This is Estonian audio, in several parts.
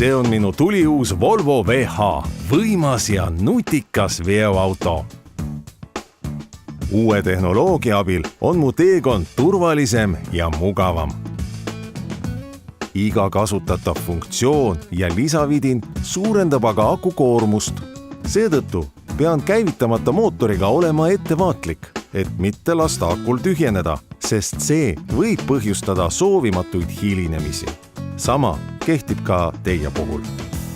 see on minu tuliuus Volvo VH, võimas ja nutikas veoauto. Uue tehnoloogia abil on mu teekond turvalisem ja mugavam. Iga kasutatav funktsioon ja lisavidin suurendab aga aku koormust. Seetõttu pean käivitamata mootoriga olema ettevaatlik, et mitte lasta akul tühjeneda, sest see võib põhjustada soovimatuid hilinemisi. Sama kehtib ka teie puhul.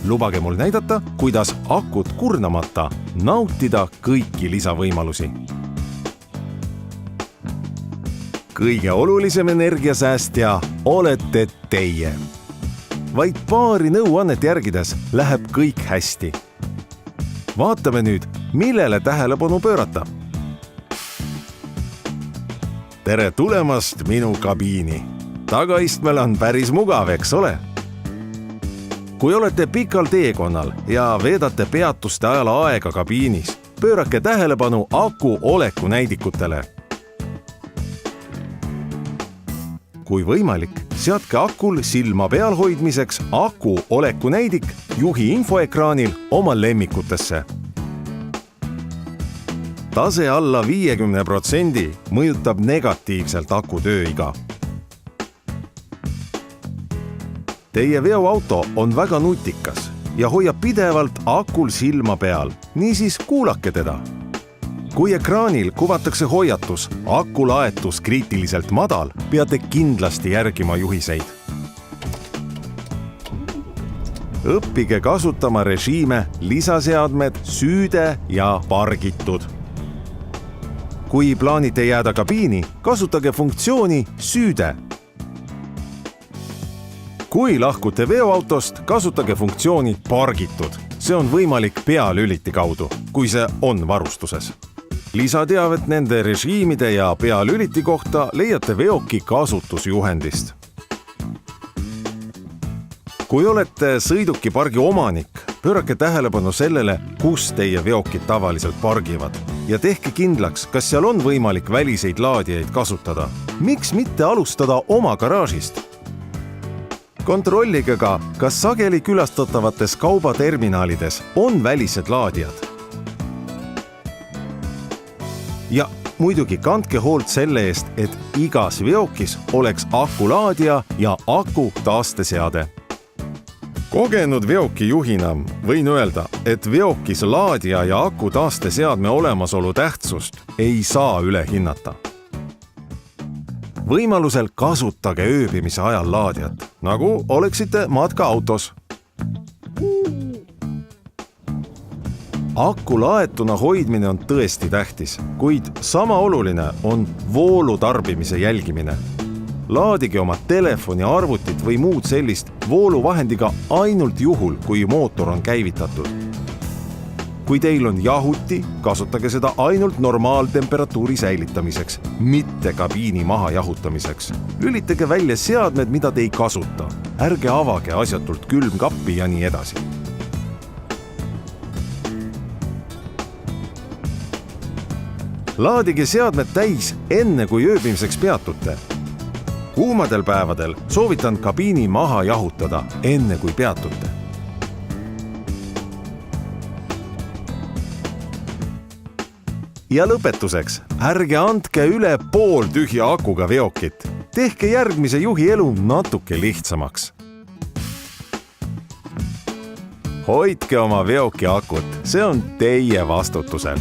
Lubage mul näidata, kuidas akut kurnamata nautida kõiki lisavõimalusi. Kõige olulisem energiasäästja olete teie. Vaid paari nõuannet järgides läheb kõik hästi. Vaatame nüüd, millele tähelepanu pöörata. Tere tulemast minu kabiini. Tagaistmel on päris mugav, eks ole? Kui olete pikal teekonnal ja veedate peatuste ajal aega kabiinis, pöörake tähelepanu aku oleku näidikutele. Kui võimalik, seadke akul silma peal hoidmiseks aku oleku näidik juhi infoekraanil oma lemmikutesse. Tase alla 50% mõjutab negatiivselt aku tööiga. Teie veoauto on väga nutikas ja hoiab pidevalt akul silma peal, niisiis kuulake teda. Kui ekraanil kuvatakse hoiatus, aku laetus kriitiliselt madal, peate kindlasti järgima juhiseid. Õppige kasutama režiime, lisaseadmed, süüde ja pargitud. Kui plaanite jääda kabiini, kasutage funktsiooni süüde. Kui lahkute veoautost, kasutage funktsiooni pargitud. See on võimalik pealüliti kaudu, kui see on varustuses. Lisateavet nende režiimide ja pealüliti kohta leiate veoki kasutusjuhendist. Kui olete sõidukipargi omanik, pöörake tähelepanu sellele, kus teie veokid tavaliselt pargivad ja tehke kindlaks, kas seal on võimalik väliseid laadijaid kasutada. Miks mitte alustada oma garaažist? Kontrollige ka, kas sageli külastatavates kaubaterminalides on välised laadijad. Ja muidugi kandke hoolt selle eest, et igas veokis oleks akulaadija ja aku taasteseade. Kogenud veoki juhina võin öelda, et veokis laadija ja aku taasteseadme olemasolu tähtsust ei saa üle hinnata. Võimalusel kasutage ööbimise ajal laadijat, nagu oleksite matkaautos. Aku laetuna hoidmine on tõesti tähtis, kuid sama oluline on voolu tarbimise jälgimine. Laadige oma telefoni, arvutit või muud sellist vooluvahendiga ainult juhul, kui mootor on käivitatud. Kui teil on jahuti, kasutage seda ainult normaaltemperatuuri säilitamiseks, mitte kabiini maha jahutamiseks. Lülitage välja seadmed, mida te ei kasuta. Ärge avage asjatult külmkappi ja nii edasi. Laadige seadmed täis enne, kui ööbimiseks peatute. Kuumadel päevadel soovitan kabiini maha jahutada enne, kui peatute. Ja lõpetuseks, ärge andke üle pooltühja akuga veokit. Tehke järgmise juhi elu natuke lihtsamaks. Hoidke oma veoki akut, see on teie vastutusel.